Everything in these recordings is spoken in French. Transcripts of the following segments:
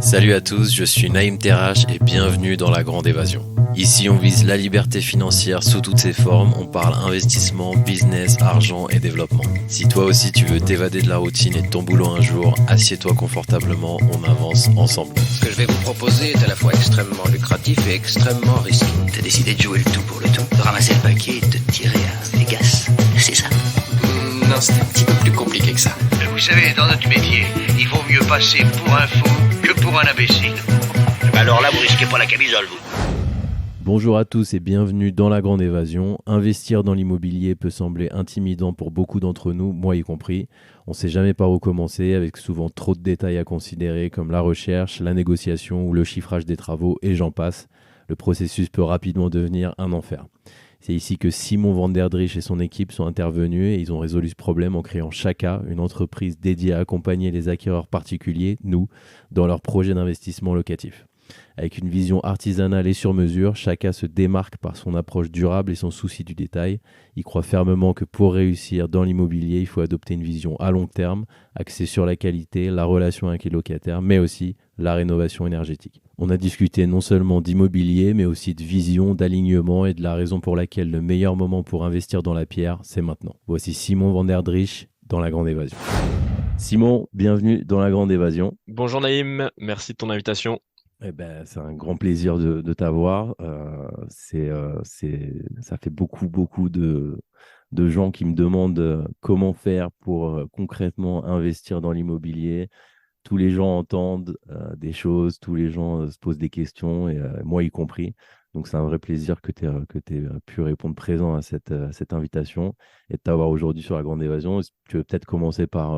Salut à tous, je suis Naïm Terrache et bienvenue dans La Grande Évasion. Ici, on vise la liberté financière sous toutes ses formes, on parle investissement, business, argent et développement. Si toi aussi tu veux t'évader de la routine et de ton boulot un jour, assieds-toi confortablement, on avance ensemble. Ce que je vais vous proposer est à la fois extrêmement lucratif et extrêmement risqué. T'as décidé de jouer le tout pour le tout, de ramasser le paquet et de te tirer à Vegas, c'est ça? Non, c'est un petit peu plus compliqué que ça. Vous savez, dans notre métier, il vaut mieux passer pour un fou que pour un imbécile. Alors là, vous risquez pas la camisole, vous. Bonjour à tous et bienvenue dans La Grande Évasion. Investir dans l'immobilier peut sembler intimidant pour beaucoup d'entre nous, moi y compris. On ne sait jamais par où commencer, avec souvent trop de détails à considérer comme la recherche, la négociation ou le chiffrage des travaux et j'en passe. Le processus peut rapidement devenir un enfer. C'est ici que Simon van der Driesche et son équipe sont intervenus et ils ont résolu ce problème en créant Chaka, une entreprise dédiée à accompagner les acquéreurs particuliers, nous, dans leurs projets d'investissement locatif. Avec une vision artisanale et sur mesure, Chaka se démarque par son approche durable et son souci du détail. Il croit fermement que pour réussir dans l'immobilier, il faut adopter une vision à long terme, axée sur la qualité, la relation avec les locataires, mais aussi la rénovation énergétique. On a discuté non seulement d'immobilier, mais aussi de vision, d'alignement et de la raison pour laquelle le meilleur moment pour investir dans la pierre, c'est maintenant. Voici Simon van der Driesche dans La Grande Évasion. Simon, bienvenue dans La Grande Évasion. Bonjour Naïm, merci de ton invitation. Eh ben, c'est un grand plaisir de t'avoir. Ça fait beaucoup de gens qui me demandent comment faire pour concrètement investir dans l'immobilier. Tous les gens entendent des choses, tous les gens se posent des questions, et moi y compris. Donc, c'est un vrai plaisir que tu aies pu répondre présent à cette invitation et de t'avoir aujourd'hui sur La Grande Évasion. Tu veux peut-être commencer par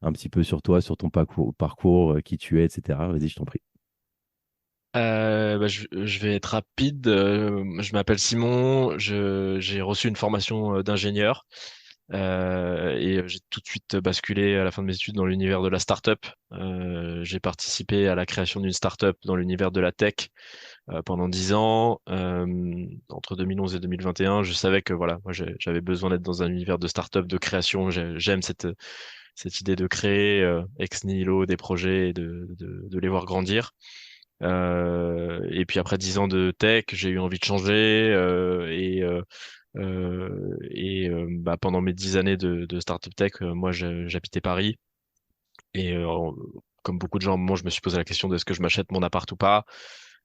un petit peu sur toi, sur ton parcours, qui tu es, etc. Vas-y, je t'en prie. Je vais être rapide. Je m'appelle Simon. J'ai reçu une formation d'ingénieur et j'ai tout de suite basculé à la fin de mes études dans l'univers de la start-up. J'ai participé à la création d'une start-up dans l'univers de la tech pendant 10 ans. Entre 2011 et 2021, je savais que voilà, moi j'avais besoin d'être dans un univers de start-up, de création. J'aime cette idée de créer ex nihilo des projets et de les voir grandir. Et puis après 10 ans de tech, j'ai eu envie de changer pendant mes 10 années de startup tech, moi j'habitais Paris et comme beaucoup de gens, moi je me suis posé la question de est-ce que je m'achète mon appart ou pas.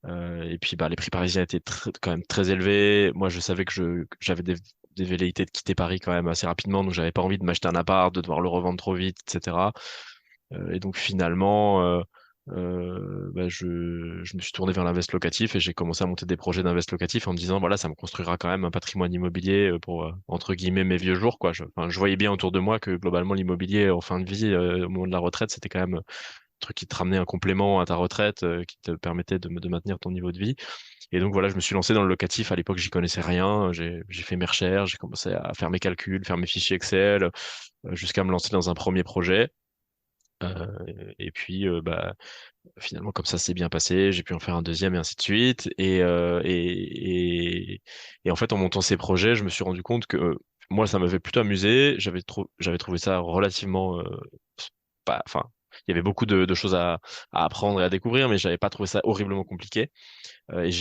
Et puis les prix parisiens étaient quand même très élevés. Moi je savais que j'avais des velléités de quitter Paris quand même assez rapidement, donc j'avais pas envie de m'acheter un appart, de devoir le revendre trop vite, etc. Et donc finalement, je me suis tourné vers l'invest locatif et j'ai commencé à monter des projets d'invest locatif en me disant, voilà, ça me construira quand même un patrimoine immobilier pour, entre guillemets, mes vieux jours, quoi. Je voyais bien autour de moi que globalement, l'immobilier en fin de vie, au moment de la retraite, c'était quand même un truc qui te ramenait un complément à ta retraite, qui te permettait de maintenir ton niveau de vie. Et donc voilà, je me suis lancé dans le locatif. À l'époque, j'y connaissais rien. J'ai fait mes recherches, j'ai commencé à faire mes calculs, faire mes fichiers Excel, jusqu'à me lancer dans un premier projet. Et puis, finalement, comme ça s'est bien passé, j'ai pu en faire un deuxième et ainsi de suite. Et en fait, en montant ces projets, je me suis rendu compte que moi, ça m'avait plutôt amusé. J'avais trouvé ça relativement, enfin, il y avait beaucoup de choses à apprendre et à découvrir, mais j'avais pas trouvé ça horriblement compliqué. Et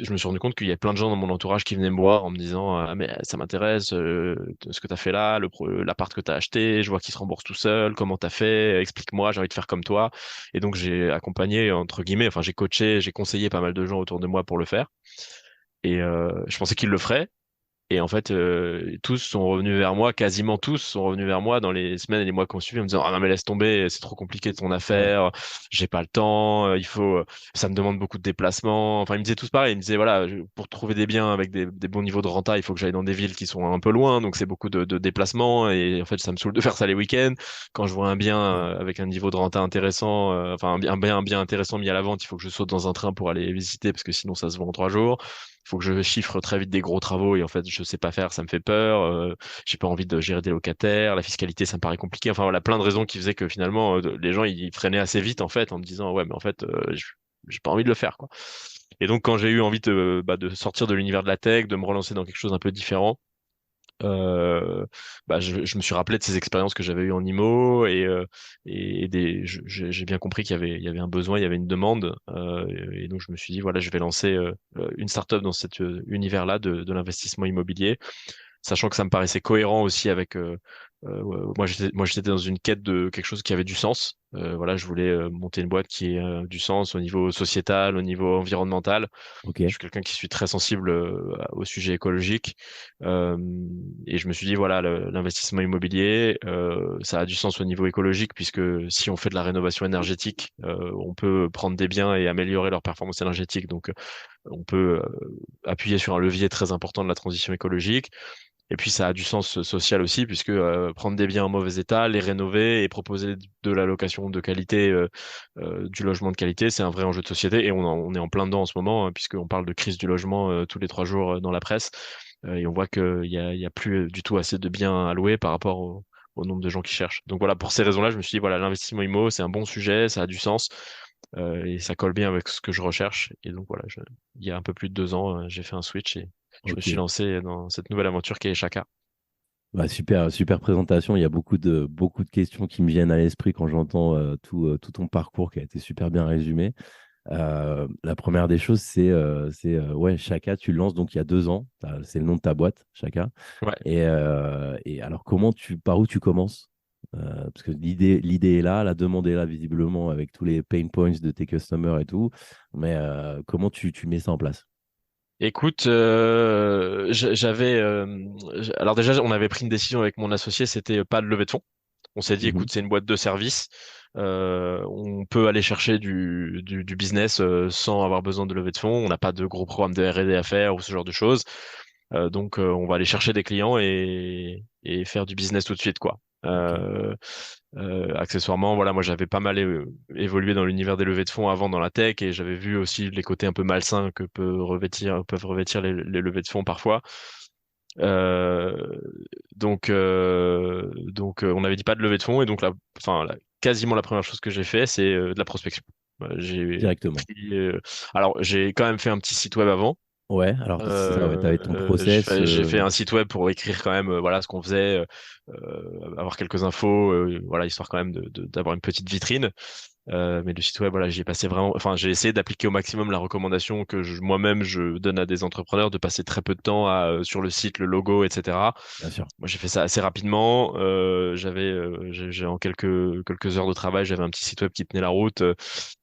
je me suis rendu compte qu'il y avait plein de gens dans mon entourage qui venaient me voir en me disant ah mais ça m'intéresse ce que tu as fait là, l'appart que tu as acheté, je vois qu'il se rembourse tout seul, comment tu as fait, explique-moi, j'ai envie de faire comme toi. Et donc j'ai accompagné entre guillemets, enfin j'ai coaché, j'ai conseillé pas mal de gens autour de moi pour le faire. Et je pensais qu'ils le feraient. Et en fait, tous sont revenus vers moi, quasiment tous sont revenus vers moi dans les semaines et les mois qui ont suivi en me disant, ah non, mais laisse tomber, c'est trop compliqué ton Ouais. affaire, j'ai pas le temps, ça me demande beaucoup de déplacements. Enfin, ils me disaient tous pareil, ils me disaient, voilà, pour trouver des biens avec des bons niveaux de renta, il faut que j'aille dans des villes qui sont un peu loin, donc c'est beaucoup de déplacements. Et en fait, ça me saoule de faire ça les week-ends. Quand je vois un bien Ouais. avec un niveau de renta intéressant, enfin, un bien intéressant mis à la vente, il faut que je saute dans un train pour aller visiter parce que sinon ça se vend en 3 jours. Il faut que je chiffre très vite des gros travaux et en fait je sais pas faire, ça me fait peur. J'ai pas envie de gérer des locataires, la fiscalité ça me paraît compliqué. Enfin voilà, plein de raisons qui faisaient que finalement les gens ils freinaient assez vite en fait en me disant ouais mais en fait j'ai pas envie de le faire quoi. Et donc quand j'ai eu envie de sortir de l'univers de la tech, de me relancer dans quelque chose un peu différent, je me suis rappelé de ces expériences que j'avais eues en IMO j'ai bien compris il y avait un besoin, il y avait une demande. Et donc, je me suis dit, voilà, je vais lancer une startup dans cet univers-là de l'investissement immobilier, sachant que ça me paraissait cohérent aussi avec moi j'étais dans une quête de quelque chose qui avait du sens. Voilà, je voulais monter une boîte qui ait du sens au niveau sociétal, au niveau environnemental. Ok, Je suis quelqu'un qui suis très sensible au sujet écologique. Euh, et je me suis dit, voilà, l'investissement immobilier, ça a du sens au niveau écologique, puisque si on fait de la rénovation énergétique, on peut prendre des biens et améliorer leur performance énergétique. Donc, on peut appuyer sur un levier très important de la transition écologique. Et puis ça a du sens social aussi, puisque prendre des biens en mauvais état, les rénover et proposer de la location de qualité, du logement de qualité, c'est un vrai enjeu de société. Et on est en plein dedans en ce moment, hein, puisqu'on parle de crise du logement tous les 3 jours dans la presse. Et on voit qu'il y a plus du tout assez de biens à louer par rapport au nombre de gens qui cherchent. Donc voilà, pour ces raisons-là, je me suis dit, voilà, l'investissement IMO, c'est un bon sujet, ça a du sens. Et ça colle bien avec ce que je recherche. Et donc voilà, il y a un peu plus de 2 ans, j'ai fait un switch et je me suis ok. lancé dans cette nouvelle aventure qui est Chaka. Bah, super, super présentation. Il y a beaucoup de questions qui me viennent à l'esprit quand j'entends tout ton parcours qui a été super bien résumé. La première des choses, ouais, Chaka, tu le lances donc il y a 2 ans. C'est le nom de ta boîte, Chaka. Ouais. Et alors, par où tu commences? Parce que l'idée est là, la demande est là visiblement avec tous les pain points de tes customers et tout. Mais comment tu mets ça en place? Écoute, alors déjà, on avait pris une décision avec mon associé, c'était pas de lever de fonds. On s'est dit, Mhm. écoute, c'est une boîte de service. On peut aller chercher du business sans avoir besoin de lever de fonds. On n'a pas de gros programme de R&D à faire ou ce genre de choses. Donc, on va aller chercher des clients et faire du business tout de suite, quoi. Ok, Accessoirement, voilà, moi j'avais pas mal évolué dans l'univers des levées de fonds avant dans la tech et j'avais vu aussi les côtés un peu malsains que peuvent revêtir les levées de fonds parfois. Euh, on n'avait dit pas de levée de fonds et donc quasiment la première chose que j'ai fait, c'est de la prospection. J'ai directement. pris, alors j'ai quand même fait un petit site web avant. Ouais, alors c'est ça, ouais, tu avais ton process. J'ai fait un site web pour écrire quand même voilà ce qu'on faisait, avoir quelques infos, voilà histoire quand même d'avoir une petite vitrine. Mais le site web, voilà, j'y ai passé vraiment. Enfin, j'ai essayé d'appliquer au maximum la recommandation que moi-même je donne à des entrepreneurs de passer très peu de temps sur le site, le logo, etc. Bien sûr. Moi, j'ai fait ça assez rapidement. J'ai en quelques heures de travail, j'avais un petit site web qui tenait la route,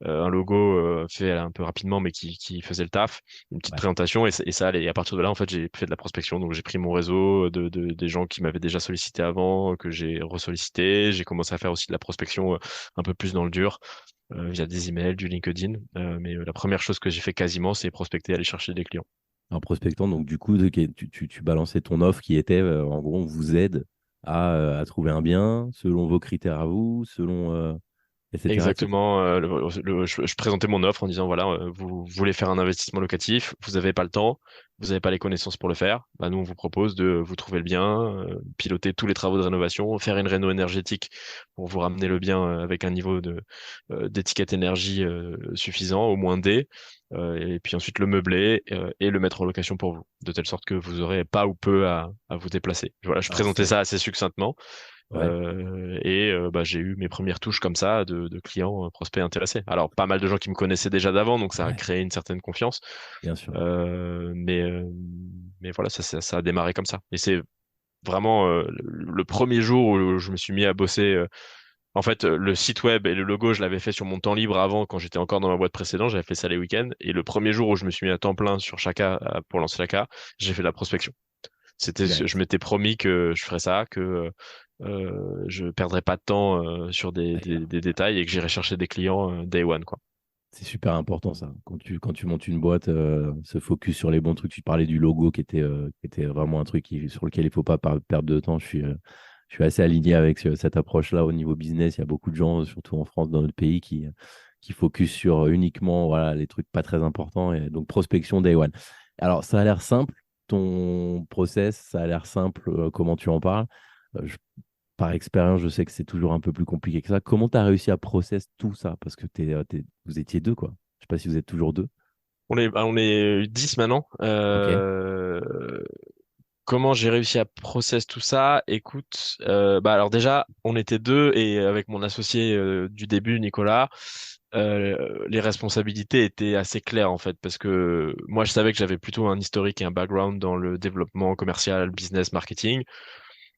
un logo fait un peu rapidement, mais qui faisait le taf, une petite Ouais. présentation et ça allait. Et à partir de là, en fait, j'ai fait de la prospection. Donc, j'ai pris mon réseau des gens qui m'avaient déjà sollicité avant, que j'ai ressollicité. J'ai commencé à faire aussi de la prospection un peu plus dans le dur via des emails, du LinkedIn. Mais la première chose que j'ai fait quasiment, c'est prospecter, aller chercher des clients. En prospectant, donc du coup, tu balançais ton offre qui était, en gros, on vous aide à trouver un bien selon vos critères à vous, etc., etc. Exactement. Je présentais mon offre en disant, voilà, vous voulez faire un investissement locatif, vous n'avez pas le temps, vous n'avez pas les connaissances pour le faire. Bah, nous, on vous propose de vous trouver le bien, piloter tous les travaux de rénovation, faire une réno énergétique pour vous ramener le bien avec un niveau d'étiquette énergie suffisant, au moins D, et puis ensuite le meubler et le mettre en location pour vous, de telle sorte que vous aurez pas ou peu à vous déplacer. Voilà, je Alors présentais ça, ça assez succinctement. ouais, J'ai eu mes premières touches comme ça de clients prospects intéressés. Alors, pas mal de gens qui me connaissaient déjà d'avant, donc ça a ouais, créé une certaine confiance. bien sûr. Euh, mais, euh, mais voilà, ça a démarré comme ça. Et c'est vraiment le premier jour où je me suis mis à bosser. En fait, le site web et le logo, je l'avais fait sur mon temps libre avant, quand j'étais encore dans ma boîte précédente. J'avais fait ça les week-ends. Et le premier jour où je me suis mis à temps plein sur Chaka pour lancer Chaka, j'ai fait de la prospection. Je Direct. m'étais promis que je ferais ça, que je perdrais pas de temps sur des détails et que j'irais chercher des clients day one, quoi. C'est super important ça. Quand tu montes une boîte, se focus sur les bons trucs. Tu parlais du logo qui était vraiment un truc sur lequel il ne faut pas perdre de temps. Je suis assez aligné avec cette approche-là au niveau business. Il y a beaucoup de gens, surtout en France, dans notre pays, qui focus sur uniquement voilà, les trucs pas très importants. Et donc, prospection day one. Alors, ça a l'air simple, ton process, ça a l'air simple, comment tu en parles. Euh, je- Par expérience, je sais que c'est toujours un peu plus compliqué que ça. Comment tu as réussi à process tout ça? Parce que vous étiez deux, quoi. Je sais pas si vous êtes toujours deux. On est 10 maintenant. Ok. comment j'ai réussi à process tout ça? Écoute, bah alors déjà, on était deux et avec mon associé du début, Nicolas, les responsabilités étaient assez claires en fait, parce que moi je savais que j'avais plutôt un historique et un background dans le développement commercial, business, marketing,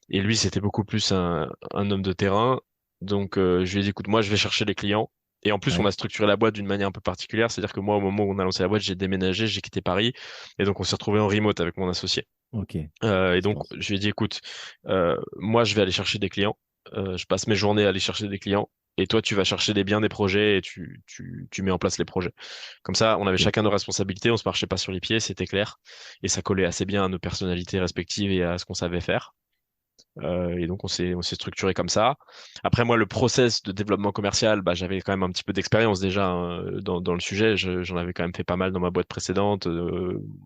et lui c'était beaucoup plus un homme de terrain. Donc je lui ai dit, écoute, moi je vais chercher les clients. Et en plus, on Ouais, a structuré la boîte d'une manière un peu particulière, c'est-à-dire que moi, au moment où on a lancé la boîte, j'ai déménagé, j'ai quitté Paris, et donc on s'est retrouvé en remote avec mon associé. ok. Et donc, Distance. je lui ai dit, écoute, moi, je vais aller chercher des clients. Je passe mes journées à aller chercher des clients. Et toi, tu vas chercher des biens des projets et tu mets en place les projets. Comme ça, on avait Ok. chacun nos responsabilités, on se marchait pas sur les pieds, c'était clair. Et ça collait assez bien à nos personnalités respectives et à ce qu'on savait faire. Et donc, on s'est structuré comme ça. Après, moi, le process de développement commercial, bah, j'avais quand même un petit peu d'expérience déjà hein, dans le sujet. J'en avais quand même fait pas mal dans ma boîte précédente.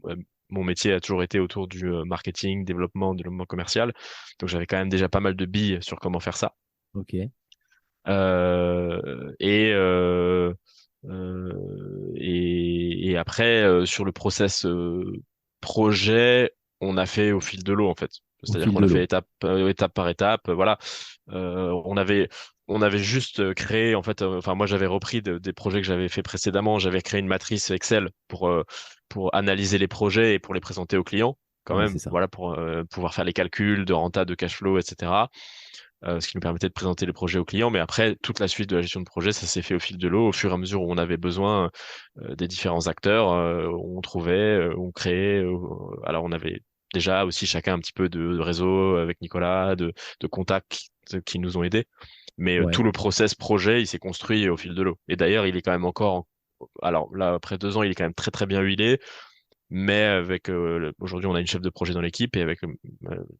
Ouais, mon métier a toujours été autour du marketing, développement commercial. Donc, j'avais quand même déjà pas mal de billes sur comment faire ça. Ok. Euh, et, euh, et après, sur le process projet, on a fait au fil de l'eau en fait. Au C'est-à-dire fil qu'on de a fait l'eau. étape par étape. Voilà. On avait juste créé en fait. Enfin, moi, j'avais repris des projets que j'avais fait précédemment. J'avais créé une matrice Excel pour analyser les projets et pour les présenter aux clients quand Ouais, même. c'est ça. Voilà, pour pouvoir faire les calculs de renta, de cash flow, etc. Ce qui nous permettait de présenter les projets aux clients. Mais après, toute la suite de la gestion de projet, ça s'est fait au fil de l'eau, au fur et à mesure où on avait besoin des différents acteurs, on trouvait, on créait. Alors, on avait déjà aussi chacun un petit peu de réseau avec Nicolas, de contacts qui nous ont aidés. Mais tout Ouais. le process projet, il s'est construit au fil de l'eau. Et d'ailleurs, il est quand même encore, alors là, après 2 ans, il est quand même très très bien huilé. Mais avec aujourd'hui, on a une chef de projet dans l'équipe et avec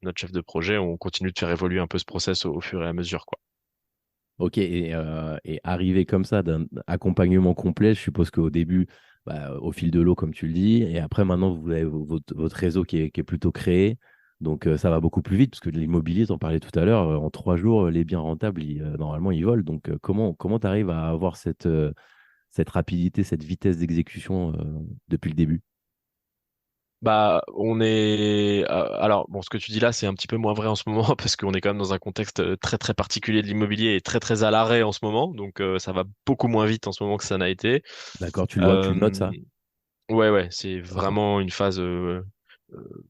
notre chef de projet, on continue de faire évoluer un peu ce process au fur et à mesure, quoi. Ok. Et arriver comme ça d'un accompagnement complet, je suppose qu'au début, bah, au fil de l'eau, comme tu le dis, et après, maintenant, vous avez votre réseau qui est plutôt créé. Donc, ça va beaucoup plus vite, parce que l'immobilier, tu en parlais tout à l'heure, en 3 jours, les biens rentables, normalement, ils volent. Donc, comment tu arrives à avoir cette rapidité, cette vitesse d'exécution depuis le début? Bah, on est. Alors, bon, ce que tu dis là, c'est un petit peu moins vrai en ce moment parce qu'on est quand même dans un contexte très très particulier de l'immobilier et très très à l'arrêt en ce moment. Donc, ça va beaucoup moins vite en ce moment que ça n'a été. D'accord, tu le notes Euh, ça? Ouais, ouais, c'est Ok. vraiment une phase,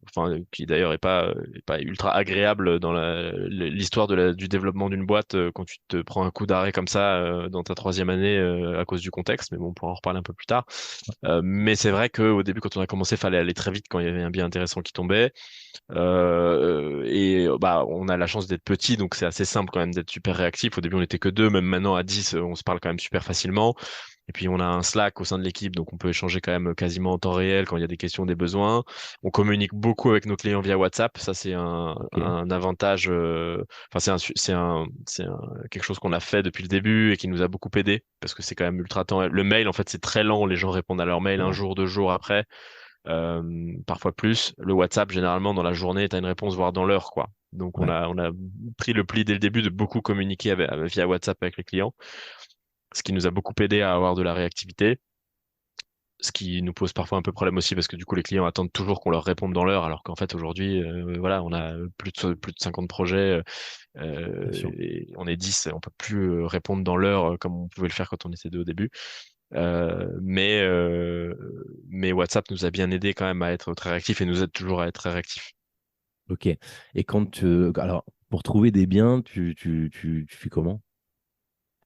enfin, qui d'ailleurs est pas ultra agréable dans l'histoire du développement d'une boîte quand tu te prends un coup d'arrêt comme ça dans ta troisième année à cause du contexte. Mais bon, on pourra en reparler un peu plus tard. Mais c'est vrai qu'au début, quand on a commencé, fallait aller très vite quand il y avait un bien intéressant qui tombait. Et bah, on a la chance d'être petit, donc c'est assez simple quand même d'être super réactif. Au début, on était que deux, même maintenant à 10, on se parle quand même super facilement. Et puis on a un Slack au sein de l'équipe, donc on peut échanger quand même quasiment en temps réel quand il y a des questions, des besoins. On communique beaucoup avec nos clients via WhatsApp, ça c'est Ok. un avantage. Enfin quelque chose qu'on a fait depuis le début et qui nous a beaucoup aidé parce que c'est quand même ultra temps. Le mail en fait c'est très lent, les gens répondent à leur mail un Ouais. jour, 2 jours après, parfois plus. Le WhatsApp généralement dans la journée t'as une réponse voire dans l'heure quoi. Donc on Ouais. a on a pris le pli dès le début de beaucoup communiquer via WhatsApp avec les clients, ce qui nous a beaucoup aidé à avoir de la réactivité, ce qui nous pose parfois un peu problème aussi parce que du coup les clients attendent toujours qu'on leur réponde dans l'heure alors qu'en fait aujourd'hui voilà on a plus de 50 projets Bien sûr. et on est 10, on peut plus répondre dans l'heure comme on pouvait le faire quand on était deux au début. Mais WhatsApp nous a bien aidé quand même à être très réactif et nous aide toujours à être très réactif. Ok. Et alors, pour trouver des biens, tu fais comment?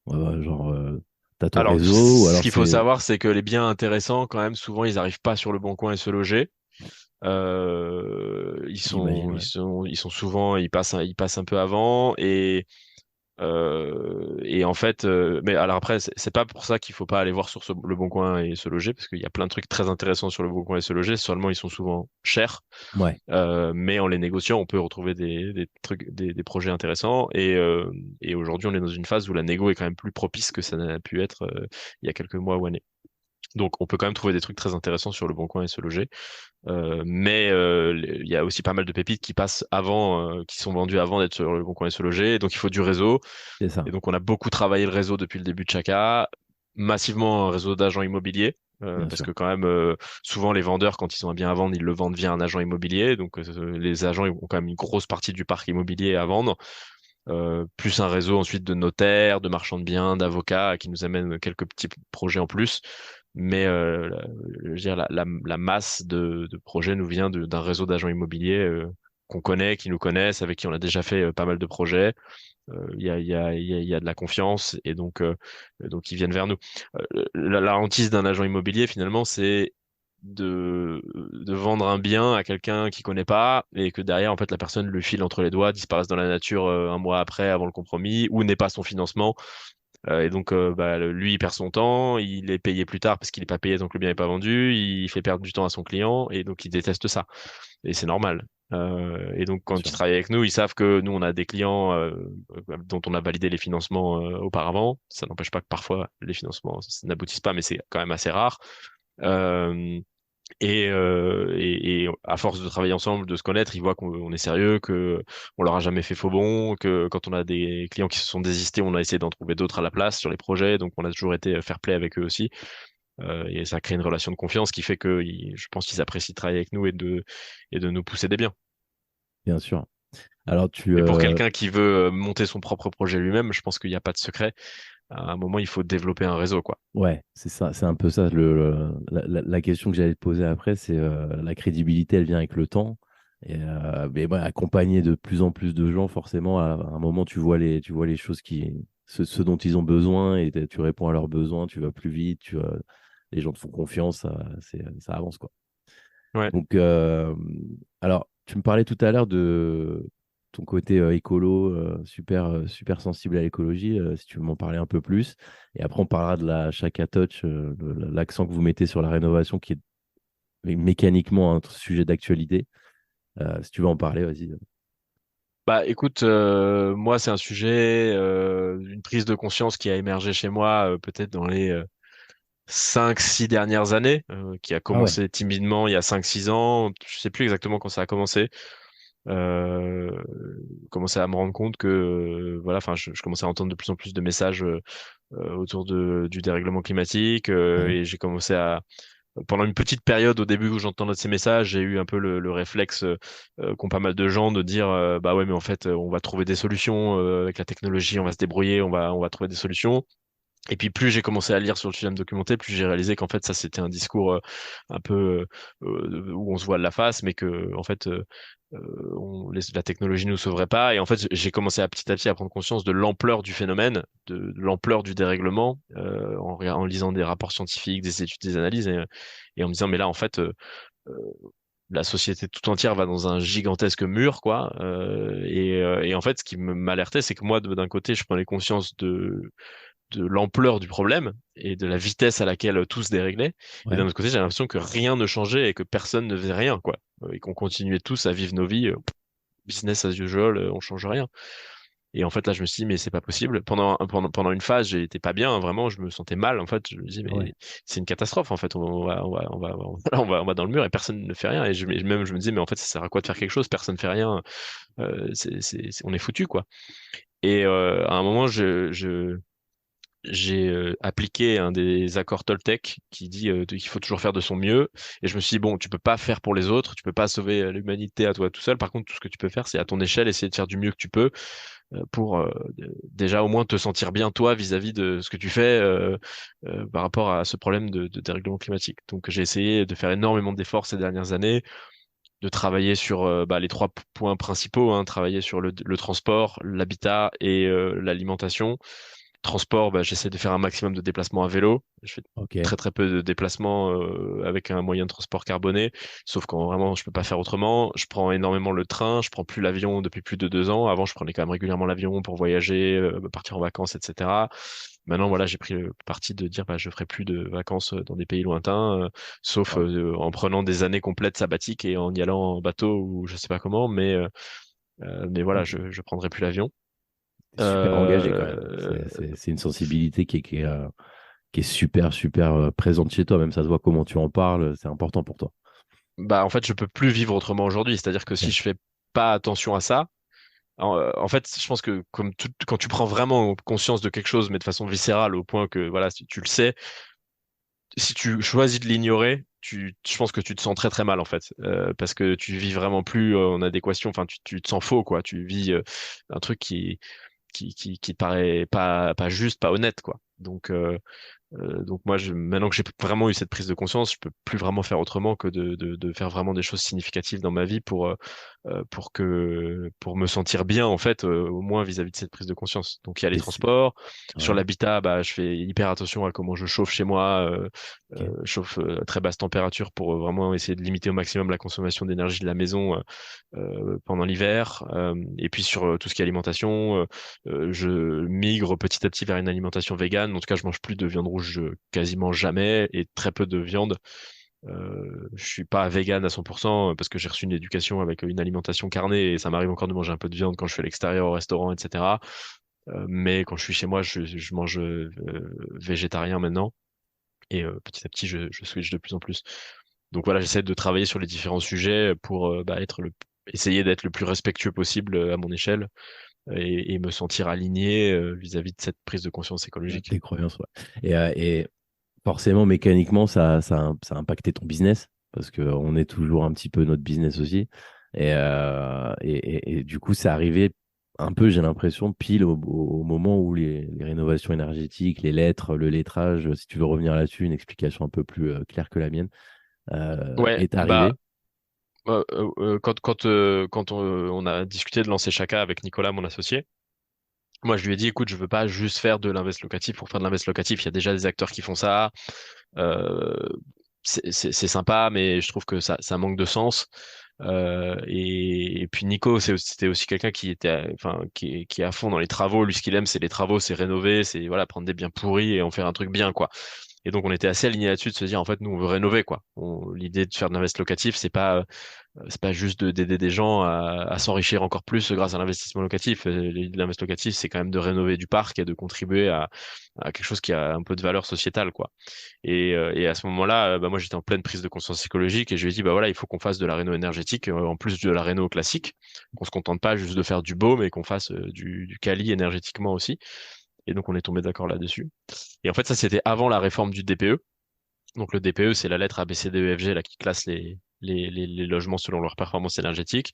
Ouais, ouais, genre, t'as ton Alors, réseau ou ce alors qu'il faut c'est. savoir, c'est que les biens intéressants, quand même, souvent, ils n'arrivent pas sur le bon coin et se loger. J'imagine, ouais. Ils sont souvent, ils passent un peu avant et en fait, mais alors après, c'est pas pour ça qu'il faut pas aller voir sur le Bon Coin et se loger, parce qu'il y a plein de trucs très intéressants sur le Bon Coin et se loger. Seulement, ils sont souvent chers, Ouais, mais en les négociant, on peut retrouver des trucs, des projets intéressants. Et aujourd'hui, on est dans une phase où la négo est quand même plus propice que ça n'a pu être il y a quelques mois ou années. Donc, on peut quand même trouver des trucs très intéressants sur le Bon Coin et se loger. Mais il y a aussi pas mal de pépites qui passent avant, qui sont vendues avant d'être sur le Bon Coin et se loger. Donc, il faut du réseau. c'est ça. Et donc, on a beaucoup travaillé le réseau depuis le début de Chaka, massivement un réseau d'agents immobiliers. Bien parce sûr. que quand même, souvent les vendeurs, quand ils ont un bien à vendre, ils le vendent via un agent immobilier. Donc les agents ils ont quand même une grosse partie du parc immobilier à vendre, plus un réseau ensuite de notaires, de marchands de biens, d'avocats qui nous amènent quelques petits projets en plus. Mais je veux dire, la masse de projets nous vient d'un réseau d'agents immobiliers qu'on connaît, qui nous connaissent, avec qui on a déjà fait pas mal de projets. Il y a de la confiance et donc ils viennent vers nous. La hantise d'un agent immobilier, finalement, c'est de vendre un bien à quelqu'un qui connaît pas et que derrière, en fait, la personne le file entre les doigts, disparaisse dans la nature un mois après, avant le compromis, ou n'ait pas son financement. Et donc, bah, lui, il perd son temps, il est payé plus tard parce qu'il n'est pas payé, donc le bien n'est pas vendu, il fait perdre du temps à son client et donc il déteste ça. Et c'est normal. Et donc, Bien quand ils sûr. travaillent avec nous, ils savent que nous, on a des clients dont on a validé les financements auparavant. Ça n'empêche pas que parfois les financements n'aboutissent pas, mais c'est quand même assez rare. Euh, et à force de travailler ensemble, de se connaître, ils voient qu'on est sérieux, que on leur a jamais fait faux bon, que quand on a des clients qui se sont désistés, on a essayé d'en trouver d'autres à la place sur les projets. Donc, on a toujours été fair play avec eux aussi. Et ça crée une relation de confiance qui fait que je pense qu'ils apprécient de travailler avec nous et de nous pousser des biens. Bien sûr. Alors, tu, Et pour quelqu'un qui veut monter son propre projet lui-même, je pense qu'il n'y a pas de secret. À un moment, il faut développer un réseau, quoi. ouais, c'est ça, c'est un peu ça. La question que j'allais te poser après, c'est la crédibilité, elle vient avec le temps. Mais ouais, accompagné de plus en plus de gens, forcément, à un moment, tu vois les choses ce dont ils ont besoin et tu réponds à leurs besoins, tu vas plus vite, les gens te font confiance, ça avance, quoi. Ouais. Donc, alors, tu me parlais tout à l'heure de ton côté écolo, super sensible à l'écologie, si tu veux m'en parler un peu plus. Et après, on parlera de la Chaka Touch, l'accent que vous mettez sur la rénovation, qui est mécaniquement un sujet d'actualité. Si tu veux en parler, vas-y. Bah, écoute, moi, c'est un sujet, une prise de conscience qui a émergé chez moi peut-être dans les 5, 6 dernières années, qui a Ah ouais, commencé timidement il y a 5, 6 ans. Je sais plus exactement quand ça a commencé. Euh, commençais à me rendre compte que voilà, enfin, je commençais à entendre de plus en plus de messages autour du dérèglement climatique ouais, et j'ai commencé à pendant une petite période au début où j'entendais ces messages, j'ai eu un peu le réflexe qu'ont pas mal de gens de dire bah ouais mais en fait on va trouver des solutions avec la technologie, on va se débrouiller, on va trouver des solutions. Et puis plus j'ai commencé à lire sur le sujet, à me documenter, plus j'ai réalisé qu'en fait ça c'était un discours un peu où on se voit de la face, mais que en fait la technologie nous sauverait pas. Et en fait j'ai commencé à petit à prendre conscience de l'ampleur du phénomène, de l'ampleur du dérèglement, en lisant des rapports scientifiques, des études, des analyses, et en me disant mais là en fait la société tout entière va dans un gigantesque mur, quoi. Et en fait, ce qui m'alertait, c'est que moi, d'un côté, je prenais conscience de l'ampleur du problème et de la vitesse à laquelle tout se déréglait. Et d'un ouais, autre côté, j'ai l'impression que rien ne changeait et que personne ne faisait rien, quoi. Et qu'on continuait tous à vivre nos vies, business as usual, on change rien. Et en fait, là, je me suis dit, mais c'est pas possible. Pendant une phase, j'étais pas bien, hein, vraiment, je me sentais mal. En fait, je me dis, ouais, mais c'est une catastrophe. En fait, on va dans le mur et personne ne fait rien. Et même, je me disais, mais en fait, ça sert à quoi de faire quelque chose? Personne ne fait rien. On est foutu, quoi. Et à un moment, j'ai appliqué un des accords Toltec qui dit qu'il faut toujours faire de son mieux. Et je me suis dit, bon, tu peux pas faire pour les autres, tu peux pas sauver l'humanité à toi tout seul. Par contre, tout ce que tu peux faire, c'est à ton échelle, essayer de faire du mieux que tu peux pour déjà au moins te sentir bien toi vis-à-vis de ce que tu fais par rapport à ce problème de dérèglement climatique. Donc j'ai essayé de faire énormément d'efforts ces dernières années, de travailler sur bah, les trois points principaux, hein, travailler sur le transport, l'habitat et l'alimentation. Transport, bah, j'essaie de faire un maximum de déplacements à vélo. Je fais ok. très très peu de déplacements avec un moyen de transport carboné, sauf quand vraiment je peux pas faire autrement. Je prends énormément le train, je prends plus l'avion depuis plus de 2 ans. Avant, je prenais quand même régulièrement l'avion pour voyager, partir en vacances, etc. Maintenant, voilà, j'ai pris le parti de dire bah, je ferai plus de vacances dans des pays lointains, sauf Wow. en prenant des années complètes sabbatiques et en y allant en bateau ou je sais pas comment, mais voilà, Ok. je prendrai plus l'avion. T'es super engagé quand même. Euh, C'est une sensibilité qui est super présente chez toi, même ça se voit comment tu en parles, c'est important pour toi. Bah, en fait, je peux plus vivre autrement aujourd'hui. C'est-à-dire que si Ok. je fais pas attention à ça, en fait, je pense que quand tu prends vraiment conscience de quelque chose, mais de façon viscérale, au point que voilà, si tu le sais, si tu choisis de l'ignorer, je pense que tu te sens très très mal en fait, parce que tu vis vraiment plus en adéquation. Enfin, tu te sens faux quoi. Tu vis un truc qui te paraît pas juste, pas honnête quoi. Donc moi, maintenant que j'ai vraiment eu cette prise de conscience, je peux plus vraiment faire autrement que de faire vraiment des choses significatives dans ma vie pour me sentir bien en fait, au moins vis-à-vis de cette prise de conscience. Donc il y a les Et transports, sur ouais, l'habitat, bah je fais hyper attention à comment je chauffe chez moi, ok. chauffe à très basse température pour vraiment essayer de limiter au maximum la consommation d'énergie de la maison pendant l'hiver. Et puis sur tout ce qui est alimentation, je migre petit à petit vers une alimentation végane. En tout cas, je mange plus de viande rouge quasiment jamais et très peu de viande. Je suis pas vegan à 100% parce que j'ai reçu une éducation avec une alimentation carnée et ça m'arrive encore de manger un peu de viande quand je suis à l'extérieur au restaurant, etc. Mais quand je suis chez moi, je mange végétarien maintenant et petit à petit, je switch de plus en plus. Donc voilà, j'essaie de travailler sur les différents sujets pour essayer d'être le plus respectueux possible à mon échelle et me sentir aligné vis-à-vis de cette prise de conscience écologique. Tes croyances, ouais. Et forcément, mécaniquement, ça a impacté ton business, parce qu'on est toujours un petit peu notre business aussi. Et du coup, c'est arrivé un peu, j'ai l'impression, pile au moment où les rénovations énergétiques, les lettres, le lettrage, si tu veux revenir là-dessus, une explication un peu plus claire que la mienne, Ouais, est bah arrivée. quand on a discuté de lancer Chaka avec Nicolas, mon associé, moi je lui ai dit, écoute, je veux pas juste faire de l'invest locatif pour faire de l'invest locatif. Il y a déjà des acteurs qui font ça. Euh, c'est sympa, mais je trouve que ça manque de sens. Et puis Nico, c'était aussi quelqu'un qui était, enfin, qui est à fond dans les travaux. Lui, ce qu'il aime, c'est les travaux, c'est rénover, c'est voilà, prendre des biens pourris et en faire un truc bien, quoi. Et donc, on était assez alignés là-dessus de se dire, en fait, nous, on veut rénover, quoi. L'idée de faire de l'invest locatif, c'est pas juste d'aider des gens à s'enrichir encore plus grâce à l'investissement locatif. L'investissement locatif, c'est quand même de rénover du parc et de contribuer à quelque chose qui a un peu de valeur sociétale, quoi. Et à ce moment-là, bah, moi, j'étais en pleine prise de conscience écologique et je lui ai dit, bah voilà, il faut qu'on fasse de la réno énergétique en plus de la réno classique, qu'on se contente pas juste de faire du beau, mais qu'on fasse du quali énergétiquement aussi. Et donc, on est tombé d'accord là-dessus. Et en fait, ça, c'était avant la réforme du DPE. Donc, le DPE, c'est la lettre ABCDEFG là, qui classe les logements selon leur performance énergétique.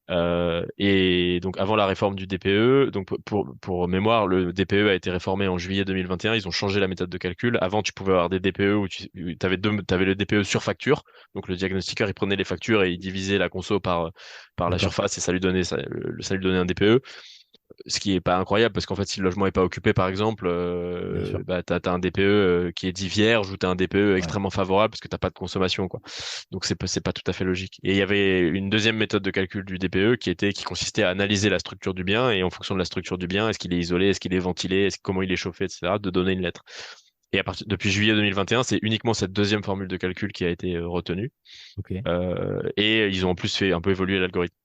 Et donc avant la réforme du DPE, donc pour mémoire, le DPE a été réformé en juillet 2021. Ils ont changé la méthode de calcul. Avant, tu pouvais avoir des DPE où tu avais le DPE sur facture. Donc le diagnostiqueur, il prenait les factures et il divisait la conso par la D'accord, surface et ça lui donnait un DPE. Ce qui est pas incroyable parce qu'en fait, si le logement est pas occupé, par exemple, bien sûr. bah, t'as un DPE qui est dit vierge ou t'as un DPE Ouais. extrêmement favorable parce que t'as pas de consommation, quoi. Donc c'est pas tout à fait logique. Et il y avait une deuxième méthode de calcul du DPE qui consistait à analyser la structure du bien et en fonction de la structure du bien, est-ce qu'il est isolé, est-ce qu'il est ventilé, comment il est chauffé, etc., de donner une lettre. Et depuis juillet 2021, c'est uniquement cette deuxième formule de calcul qui a été retenue. Ok. Et ils ont en plus fait un peu évoluer l'algorithme.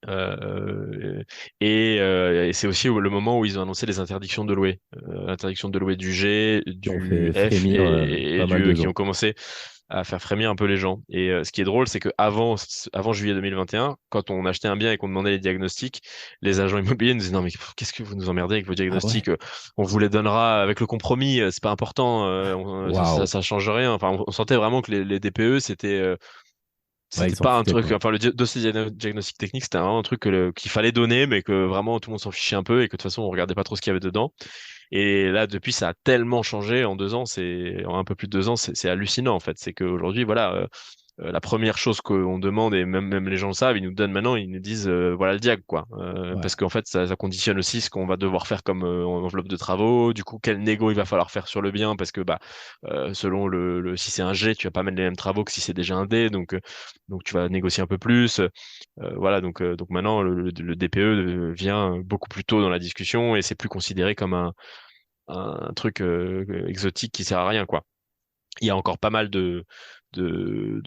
Euh, et c'est aussi le moment où ils ont annoncé les interdictions de louer. Interdiction de louer du G, Qui ont du fait F frémir et pas mal du E de qui ont gens. commencé à faire frémir un peu les gens. Et ce qui est drôle, c'est que avant juillet 2021, quand on achetait un bien et qu'on demandait les diagnostics, les agents immobiliers nous disaient non mais qu'est-ce que vous nous emmerdez avec vos Ah ouais? diagnostics? On vous les donnera avec le compromis, c'est pas important, Waouh. ça change rien. Enfin, on sentait vraiment que les DPE Ouais, ils c'était s'en pas un foutaient, truc, quoi. enfin le dossier diagnostic technique, c'était vraiment un truc qu'il fallait donner, mais que vraiment tout le monde s'en fichait un peu et que de toute façon on regardait pas trop ce qu'il y avait dedans. Et là, depuis, ça a tellement changé en 2 ans, en un peu plus de 2 ans, c'est hallucinant en fait. C'est qu'aujourd'hui, voilà, la première chose qu'on demande, et même les gens le savent, ils nous donnent maintenant, ils nous disent voilà le diag, quoi. Ouais. Parce qu'en fait, ça conditionne aussi ce qu'on va devoir faire comme enveloppe de travaux, du coup, quel négo il va falloir faire sur le bien, parce que bah, selon si c'est un G, tu vas pas mettre les mêmes travaux que si c'est déjà un D, donc tu vas négocier un peu plus. Voilà, donc maintenant, le DPE vient beaucoup plus tôt dans la discussion et c'est plus considéré comme un truc exotique qui sert à rien, quoi. Il y a encore pas mal de, de,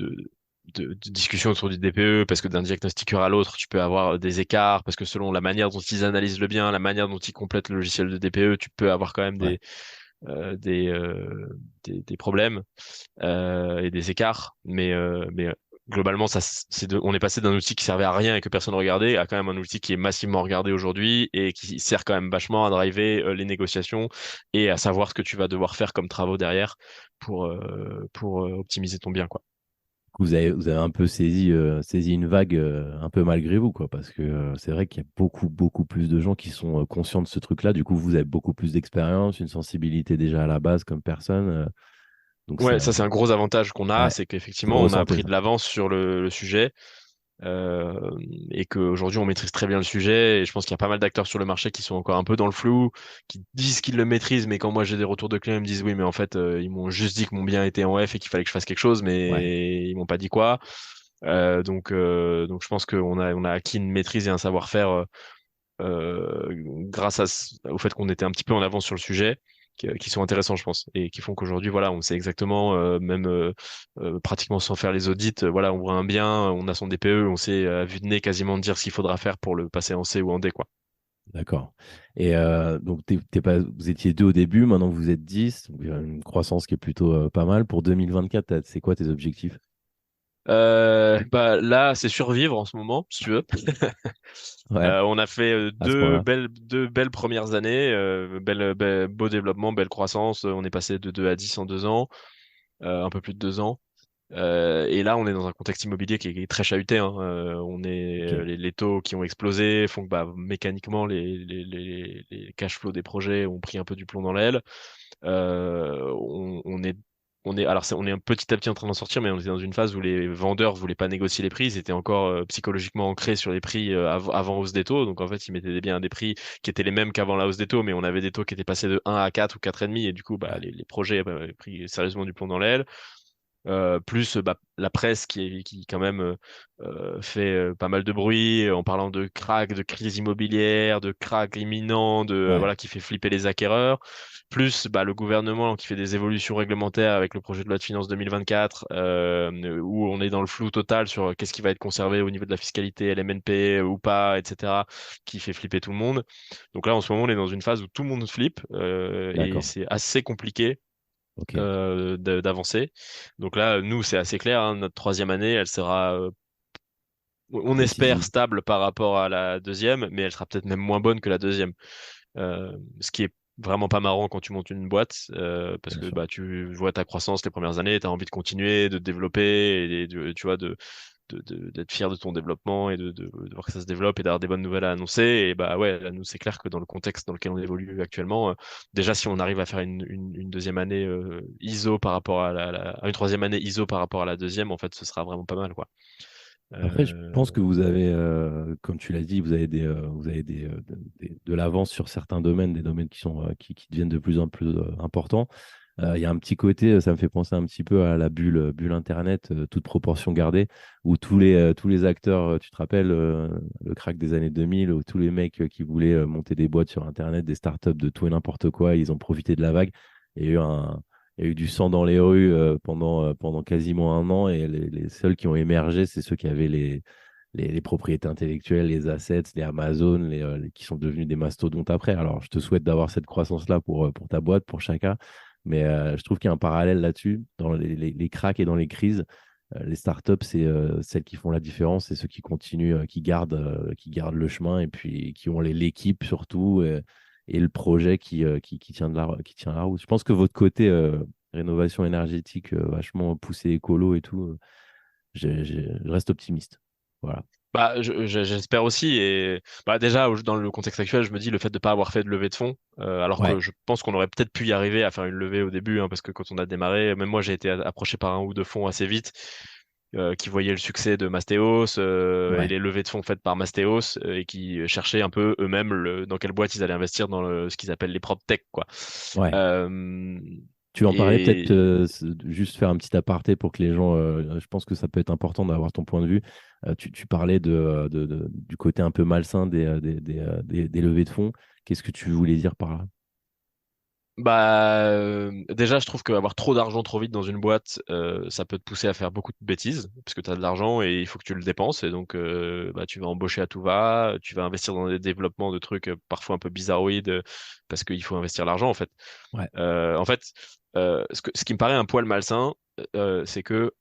de discussions autour du DPE parce que d'un diagnostiqueur à l'autre, tu peux avoir des écarts parce que selon la manière dont ils analysent le bien, la manière dont ils complètent le logiciel de DPE, tu peux avoir quand même Ouais. euh, des, euh, des problèmes et des écarts. Mais globalement, on est passé d'un outil qui servait à rien et que personne regardait à quand même un outil qui est massivement regardé aujourd'hui et qui sert quand même vachement à driver les négociations et à savoir ce que tu vas devoir faire comme travaux derrière pour optimiser ton bien, quoi. Vous avez un peu saisi une vague un peu malgré vous, quoi, parce que c'est vrai qu'il y a beaucoup, beaucoup plus de gens qui sont conscients de ce truc-là. Du coup, vous avez beaucoup plus d'expérience, une sensibilité déjà à la base comme personne. Donc Ouais, ça, ça c'est un gros avantage qu'on a, ouais, c'est vous qu'effectivement on a ressentez pris ça. de l'avance sur le sujet euh, et qu'aujourd'hui on maîtrise très bien le sujet. Et je pense qu'il y a pas mal d'acteurs sur le marché qui sont encore un peu dans le flou, qui disent qu'ils le maîtrisent, mais quand moi j'ai des retours de clients, ils me disent oui, mais en fait ils m'ont juste dit que mon bien était en F et qu'il fallait que je fasse quelque chose, Ouais, mais ils m'ont pas dit quoi. Donc je pense qu'on a acquis une maîtrise et un savoir-faire grâce au fait qu'on était un petit peu en avance sur le sujet, qui sont intéressants, je pense, et qui font qu'aujourd'hui, voilà, on sait exactement, même pratiquement sans faire les audits, voilà, on voit un bien, on a son DPE, on sait à vue de nez quasiment dire ce qu'il faudra faire pour le passer en C ou en D, quoi. d'accord. Et donc, vous étiez deux au début, maintenant vous êtes 10, donc il y a une croissance qui est plutôt pas mal. Pour 2024, c'est quoi tes objectifs? Bah là, c'est survivre en ce moment, si tu veux. Ouais, On a fait à ce point-là. deux belles premières années, beau développement, belle croissance. On est passé de 2 à 10 en 2 ans, un peu plus de 2 ans. Et là, on est dans un contexte immobilier qui est très chahuté, hein. Ok, Les taux qui ont explosé font que bah, mécaniquement, les cash flows des projets ont pris un peu du plomb dans l'aile. On est petit à petit en train d'en sortir, mais on était dans une phase où les vendeurs voulaient pas négocier les prix. Ils étaient encore psychologiquement ancrés sur les prix avant hausse des taux. Donc en fait, ils mettaient des biens à des prix qui étaient les mêmes qu'avant la hausse des taux, mais on avait des taux qui étaient passés de 1 à 4 ou 4,5. Et du coup, bah, ouais, les projets avaient pris sérieusement du plomb dans l'aile. Plus bah, la presse qui quand même fait pas mal de bruit en parlant de crack, de crise immobilière, de crack imminent, ouais, voilà qui fait flipper les acquéreurs. Plus bah, le gouvernement qui fait des évolutions réglementaires avec le projet de loi de finances 2024 où on est dans le flou total sur qu'est-ce qui va être conservé au niveau de la fiscalité, LMNP ou pas, etc. qui fait flipper tout le monde. Donc là en ce moment on est dans une phase où tout le monde flippe et d'accord. c'est assez compliqué Ok, d'avancer. Donc là, nous, c'est assez clair, hein, notre troisième année, elle sera, on espère, décisive. stable par rapport à la deuxième, mais elle sera peut-être même moins bonne que la deuxième. Ce qui est vraiment pas marrant quand tu montes une boîte, parce Bien que sûr. bah, tu vois ta croissance les premières années, tu as envie de continuer, de te développer, tu vois, d'être fier de ton développement et de voir que ça se développe et d'avoir des bonnes nouvelles à annoncer. Et bah ouais, là, nous, c'est clair que dans le contexte dans lequel on évolue actuellement, déjà, si on arrive à faire une deuxième année ISO par rapport à une troisième année ISO par rapport à la deuxième, en fait, ce sera vraiment pas mal, quoi. Après, je Euh, pense que vous avez, comme tu l'as dit, vous avez de l'avance sur certains domaines, des domaines qui deviennent de plus en plus importants. Il y a un petit côté, ça me fait penser un petit peu à la bulle Internet, toute proportion gardée, où tous les acteurs, tu te rappelles, le crack des années 2000, où tous les mecs qui voulaient monter des boîtes sur Internet, des startups de tout et n'importe quoi, ils ont profité de la vague. Il y a eu il y a eu du sang dans les rues pendant quasiment un an, et les seuls qui ont émergé, c'est ceux qui avaient les propriétés intellectuelles, les assets, les Amazon, qui sont devenus des mastodontes après. Alors, je te souhaite d'avoir cette croissance-là pour ta boîte, pour chacun. Mais je trouve qu'il y a un parallèle là-dessus. Dans les cracks et dans les crises, les startups, c'est celles qui font la différence, c'est ceux qui continuent, qui gardent le chemin et puis qui ont l'équipe surtout et le projet qui tient qui tient la route. Je pense que votre côté rénovation énergétique vachement poussé écolo et tout, je reste optimiste. Voilà. Bah, j'espère aussi. Et bah, déjà, dans le contexte actuel, je me dis le fait de ne pas avoir fait de levée de fonds, alors Ouais, que je pense qu'on aurait peut-être pu y arriver à faire une levée au début, hein, parce que quand on a démarré, même moi, j'ai été approché par un ou deux fonds assez vite, qui voyaient le succès de Mastéos et ouais, les levées de fonds faites par Mastéos et qui cherchaient un peu eux-mêmes dans quelle boîte ils allaient investir dans ce qu'ils appellent les prop tech, quoi. ouais. Euh, Tu en parlais peut-être et juste faire un petit aparté pour que les gens, je pense que ça peut être important d'avoir ton point de vue. Tu parlais du côté un peu malsain des levées de fonds. Qu'est-ce que tu voulais dire par là? Bah, déjà, je trouve qu'avoir trop d'argent trop vite dans une boîte, ça peut te pousser à faire beaucoup de bêtises, parce que tu as de l'argent et il faut que tu le dépenses, et donc bah, tu vas embaucher à tout va, tu vas investir dans des développements de trucs parfois un peu bizarroïdes, parce qu'il faut investir l'argent, en fait. En fait, ce qui me paraît un poil malsain, c'est que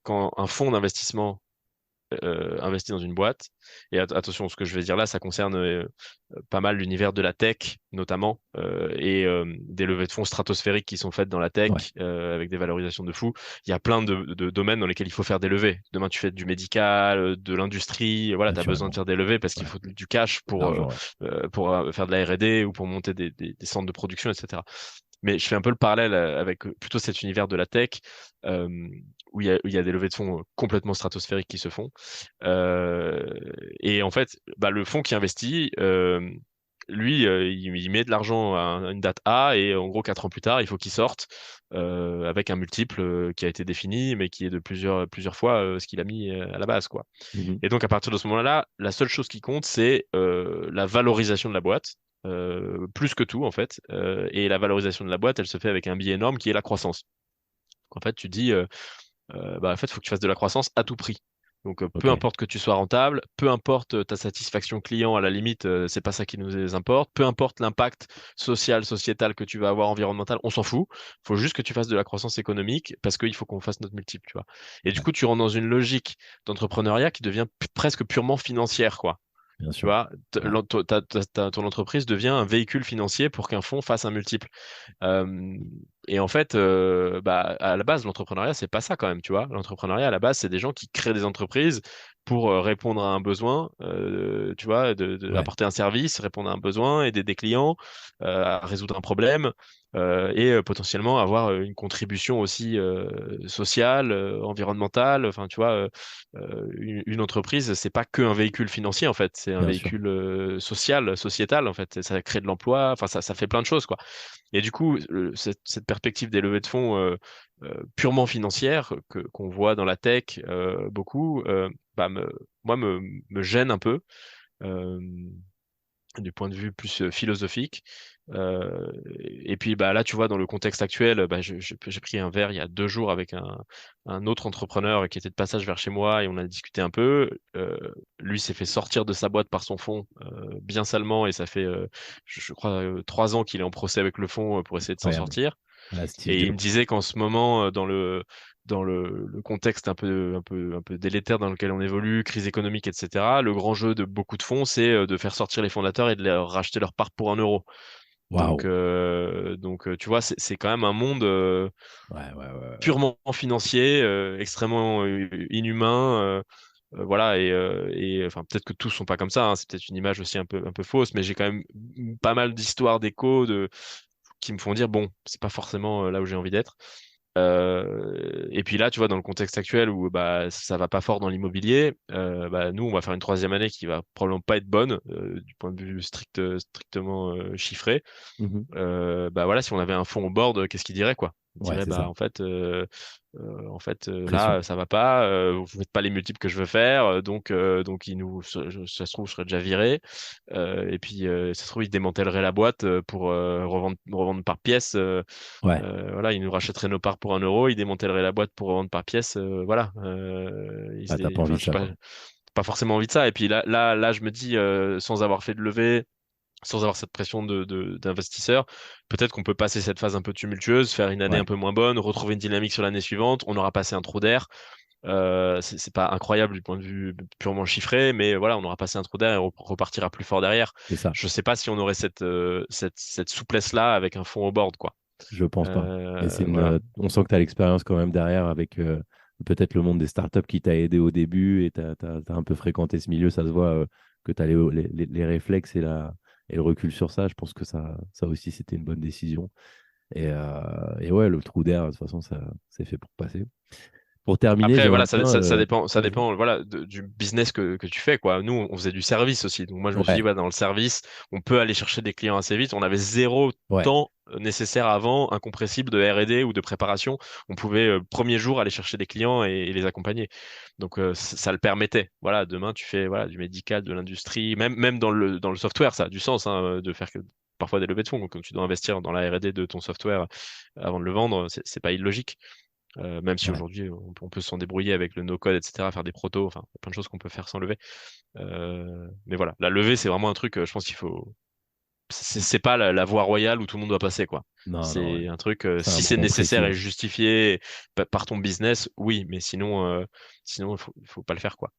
quand un fonds d'investissement investi dans une boîte. Et attention, ce que je vais dire là, ça concerne pas mal l'univers de la tech, notamment, et des levées de fonds stratosphériques qui sont faites dans la tech, Ouais, avec des valorisations de fou. Il y a plein de domaines dans lesquels il faut faire des levées. Demain, tu fais du médical, de l'industrie, voilà, tu as besoin de naturellement. faire des levées parce qu'il Ouais, faut du cash l'argent, ouais. pour faire de la R&D ou pour monter des centres de production, etc. Mais je fais un peu le parallèle avec plutôt cet univers de la tech, euh, où il y a des levées de fonds complètement stratosphériques qui se font. Euh, et en fait, bah, le fonds qui investit, lui, il met de l'argent à une date A et en gros, 4 ans plus tard, il faut qu'il sorte avec un multiple qui a été défini, mais qui est de plusieurs fois ce qu'il a mis à la base, quoi. Mhm. Et donc, à partir de ce moment-là, la seule chose qui compte, c'est la valorisation de la boîte, plus que tout, en fait. Et la valorisation de la boîte, elle se fait avec un biais énorme qui est la croissance. En fait, tu dis, bah, en fait, il faut que tu fasses de la croissance à tout prix. Donc, peu Ok, importe que tu sois rentable, peu importe ta satisfaction client, à la limite, c'est pas ça qui nous importe. Peu importe l'impact social, sociétal que tu vas avoir, environnemental, on s'en fout. Faut juste que tu fasses de la croissance économique parce qu'il faut qu'on fasse notre multiple, tu vois. Et du ouais, coup, tu rentres dans une logique d'entrepreneuriat qui devient presque purement financière, quoi. bien Tu sûr. vois, Ouais, ton entreprise devient un véhicule financier pour qu'un fonds fasse un multiple. Euh, et en fait, bah, à la base, l'entrepreneuriat, c'est pas ça quand même, tu vois. L'entrepreneuriat, à la base, c'est des gens qui créent des entreprises pour répondre à un besoin, tu vois, ouais, apporter un service, répondre à un besoin, aider des clients, à résoudre un problème, et potentiellement avoir une contribution aussi sociale, environnementale. Enfin, tu vois, une entreprise, c'est pas que un véhicule financier, en fait, c'est un bien sûr. véhicule social, sociétal, en fait. Ça crée de l'emploi, enfin, ça fait plein de choses, quoi. Et du coup, cette perspective des levées de fonds purement financières qu'on voit dans la tech beaucoup, bah, moi, me gêne un peu euh, du point de vue plus philosophique. Et puis bah, là, tu vois, dans le contexte actuel, bah, j'ai pris un verre il y a 2 jours avec un autre entrepreneur qui était de passage vers chez moi et on a discuté un peu. Lui s'est fait sortir de sa boîte par son fonds bien salement et ça fait, je crois, 3 ans qu'il est en procès avec le fonds pour essayer de s'en Incroyable. sortir. Ah, Steve Et il me Jobs. disait qu'en ce moment, dans le contexte un peu délétère dans lequel on évolue, crise économique, etc., le grand jeu de beaucoup de fonds, c'est de faire sortir les fondateurs et de leur racheter leur part pour 1 euro. Donc, Waouh. tu vois, c'est quand même un monde Ouais, ouais, ouais, ouais. purement financier, extrêmement inhumain. Voilà, et enfin, peut-être que tous sont pas comme ça, hein, c'est peut-être une image aussi un peu fausse, mais j'ai quand même pas mal d'histoires d'échos qui me font dire, bon, c'est pas forcément là où j'ai envie d'être. Et puis là, tu vois, dans le contexte actuel où bah, ça va pas fort dans l'immobilier, bah, nous, on va faire une troisième année qui va probablement pas être bonne du point de vue strictement chiffré. Mhm. Bah voilà, si on avait un fonds au board, qu'est-ce qu'il dirait, quoi? Il Ouais, dirait, c'est bah ça. Pression. là, ça va pas, vous faites pas les multiples que je veux faire, donc ça se trouve, je serais déjà viré. Et puis, ça se trouve, il démantèlerait la boîte pour revendre par pièce. Ouais. Voilà, il nous rachèterait nos parts pour 1 euro, il démantèlerait la boîte pour revendre par pièce. Voilà. Ah, t'as pas Enfin, envie de je sais ça, pas, quoi. pas forcément envie de ça. Et puis là, je me dis, sans avoir fait de levée, sans avoir cette pression d'investisseurs, peut-être qu'on peut passer cette phase un peu tumultueuse, faire une année un Ouais, peu moins bonne, retrouver une dynamique sur l'année suivante. On aura passé un trou d'air. C'est pas incroyable du point de vue purement chiffré, mais voilà, on aura passé un trou d'air et on repartira plus fort derrière. c'est ça. Je sais pas si on aurait cette souplesse-là avec un fond au board, quoi. Je pense pas. Et Voilà. on sent que tu as l'expérience quand même derrière avec peut-être le monde des startups qui t'a aidé au début et tu as, un peu fréquenté ce milieu. Ça se voit que tu as les réflexes et le recul sur ça. Je pense que ça aussi, c'était une bonne décision. Et ouais, le trou d'air, de toute façon, ça, c'est fait pour passer. Pour terminer, Après, j'aimerais voilà, bien. ça Vas-y. dépend, voilà, du business que tu fais, quoi. Nous, on faisait du service aussi. Donc, moi, je me suis dit, Ouais, ouais, dans le service, on peut aller chercher des clients assez vite. On avait zéro ouais, temps nécessaire avant, incompressible de R&D ou de préparation. On pouvait, premier jour, aller chercher des clients et les accompagner. Donc, ça le permettait. Voilà, demain, tu fais, voilà, du médical, de l'industrie, même dans le software, ça a du sens, hein, de faire parfois des levées de fonds. Donc, quand tu dois investir dans la R&D de ton software avant de le vendre, c'est pas illogique. Même si ouais. aujourd'hui on peut s'en débrouiller avec le no-code, etc., faire des protos, enfin, il y a plein de choses qu'on peut faire sans lever. Mais voilà, la levée, c'est vraiment un truc, je pense qu'il faut. c'est pas la voie royale où tout le monde doit passer, quoi. Non, non, ouais. C'est un truc, C'est un si c'est bon nécessaire et précision. justifié par ton business, oui, mais sinon il faut pas le faire, quoi.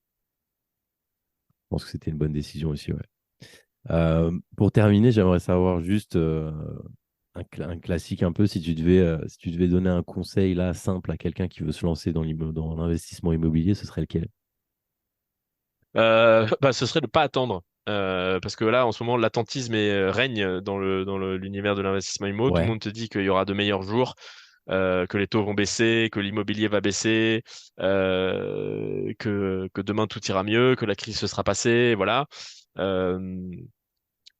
Je pense que c'était une bonne décision aussi, ouais. Pour terminer, j'aimerais savoir juste un classique un peu, si tu devais donner un conseil là simple à quelqu'un qui veut se lancer dans l'investissement immobilier, ce serait lequel? Bah, ce serait de pas attendre. Parce que là, en ce moment, l'attentisme règne dans l'univers de l'investissement immo. Tout le Ouais, monde te dit qu'il y aura de meilleurs jours, que les taux vont baisser, que l'immobilier va baisser, que demain tout ira mieux, que la crise se sera passée, voilà. Euh,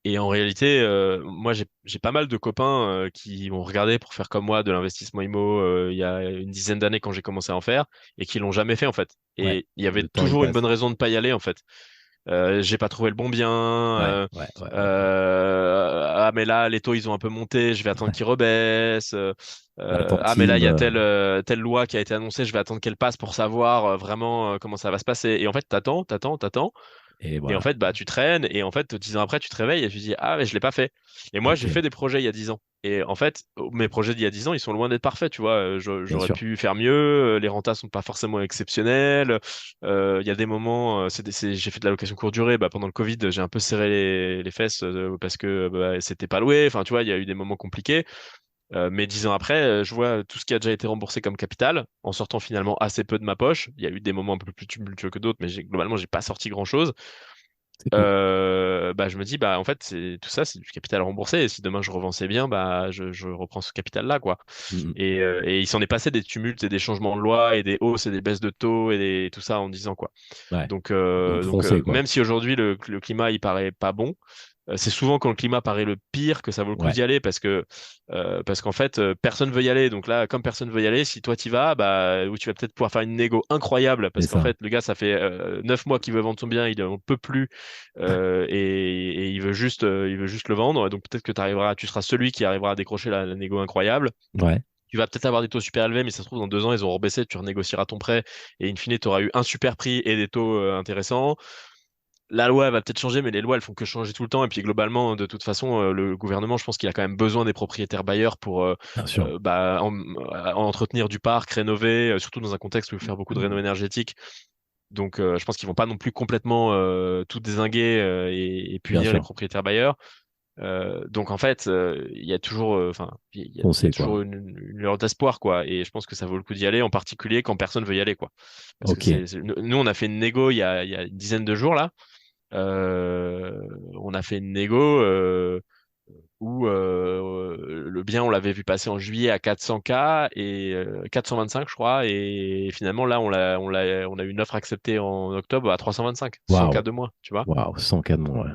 et en réalité, moi, j'ai pas mal de copains qui ont regardé pour faire comme moi de l'investissement immo il y a une dizaine d'années quand j'ai commencé à en faire et qui l'ont jamais fait en fait. ouais. Et il y avait Le temps, il toujours une bonne passe. raison de pas y aller en fait. J'ai pas trouvé le bon bien. Ouais, ouais, ouais, ouais. Ah mais là les taux ils ont un peu monté, je vais attendre qu'ils rebaissent. Ah mais là il L'attentisme, y a telle loi qui a été annoncée, je vais attendre qu'elle passe pour savoir vraiment comment ça va se passer. Et en fait t'attends. et Et en voilà. fait, bah, tu traînes, et en fait, 10 ans après, tu te réveilles et tu te dis, ah, mais je l'ai pas fait. Et moi, Ok, j'ai fait des projets il y a 10 ans. Et en fait, mes projets d'il y a 10 ans, ils sont loin d'être parfaits, tu vois. bien J'aurais sûr. pu faire mieux, les rentas sont pas forcément exceptionnels. Il y a des moments, j'ai fait de la location courte durée, bah, pendant le Covid, j'ai un peu serré les fesses parce que bah, c'était pas loué. Enfin, tu vois, il y a eu des moments compliqués. Mais 10 ans après, je vois tout ce qui a déjà été remboursé comme capital, en sortant finalement assez peu de ma poche. Il y a eu des moments un peu plus tumultueux que d'autres, mais globalement, j'ai pas sorti grand-chose. C'est cool. Bah, je me dis, bah, en fait, tout ça, c'est du capital remboursé. Et si demain je revends c'est bien, bah, je reprends ce capital-là, quoi. Mm, Et il s'en est passé des tumultes et des changements de loi et des hausses et des baisses de taux et tout ça en 10 ans, quoi. ouais. Donc, Foncez, quoi. même si aujourd'hui le climat il paraît pas bon, c'est souvent quand le climat paraît le pire que ça vaut le coup Ouais, d'y aller parce qu'en fait personne veut y aller. Donc là, comme personne veut y aller, si toi t'y vas, bah oui, tu vas peut-être pouvoir faire une négo incroyable c'est parce qu'en ça. fait le gars ça fait 9 mois qu'il veut vendre son bien, il en peut plus et il veut juste le vendre. Donc peut-être que tu seras celui qui arrivera à décrocher la négo incroyable. Ouais, Tu vas peut-être avoir des taux super élevés, mais ça se trouve, dans 2 ans, ils auront rebaissé, tu renégocieras ton prêt, et in fine, tu auras eu un super prix et des taux intéressants. La loi, elle va peut-être changer, mais les lois, elles font que changer tout le temps. Et puis, globalement, de toute façon, le gouvernement, je pense qu'il a quand même besoin des propriétaires bailleurs pour bien sûr. bah, entretenir du parc, rénover, surtout dans un contexte où il faut faire beaucoup de réno énergétique. Donc, je pense qu'ils vont pas non plus complètement tout dézinguer et Bien punir les sûr. propriétaires bailleurs. Donc en fait, il y a toujours, enfin, il y a Foncez, quoi. toujours une lueur d'espoir, quoi. Et je pense que ça vaut le coup d'y aller, en particulier quand personne veut y aller, quoi. Parce que Ok. nous, on a fait une négo il y a une dizaine de jours là. On a fait une négo où le bien, on l'avait vu passer en juillet à 400K et 425, je crois. Et finalement, là, on a eu une offre acceptée en octobre à 325, 100K Waouh. de moins, tu vois. Waouh. 100 cas de moins, ouais.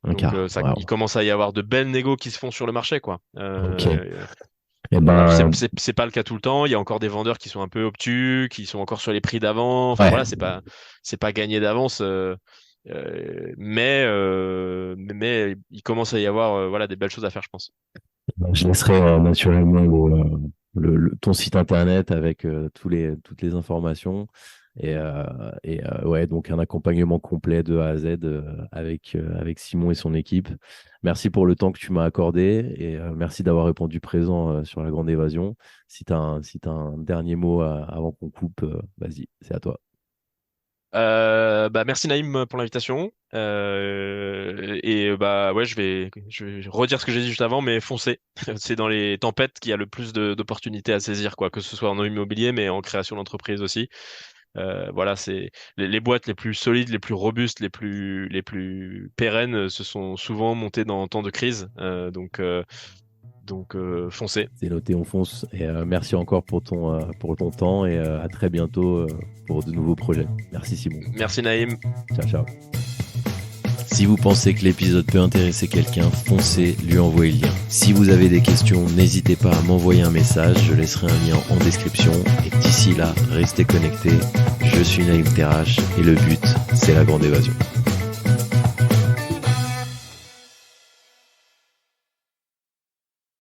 Un Donc quart. il Waouh. commence à y avoir de belles négos qui se font sur le marché, quoi. Ok. Eh Alors ben, c'est pas le cas tout le temps. Il y a encore des vendeurs qui sont un peu obtus, qui sont encore sur les prix d'avant. Enfin ouais. voilà, c'est pas gagné d'avance. Mais il commence à y avoir voilà des belles choses à faire, je pense. Je laisserai naturellement ton site internet avec toutes les informations ouais, donc un accompagnement complet de A à Z avec Simon et son équipe. Merci pour le temps que tu m'as accordé et merci d'avoir répondu présent sur la grande évasion. Si t'as un dernier mot avant qu'on coupe, vas-y, c'est à toi. Bah merci Naïm pour l'invitation. Et bah ouais, je vais redire ce que j'ai dit juste avant, mais foncez. C'est dans les tempêtes qu'il y a le plus d'opportunités à saisir, quoi, que ce soit en immobilier, mais en création d'entreprise aussi. Voilà, c'est les boîtes les plus solides, les plus robustes, les plus pérennes se sont souvent montées dans temps de crise. Donc foncez. C'est noté, on fonce. Et merci encore pour ton temps et à très bientôt pour de nouveaux projets. Merci Simon. Merci Naïm. Ciao, ciao. Si vous pensez que l'épisode peut intéresser quelqu'un, foncez, lui envoyez le lien. Si vous avez des questions, n'hésitez pas à m'envoyer un message, je laisserai un lien en description. Et d'ici là, restez connectés. Je suis Naïm Terrache et le but, c'est la grande évasion.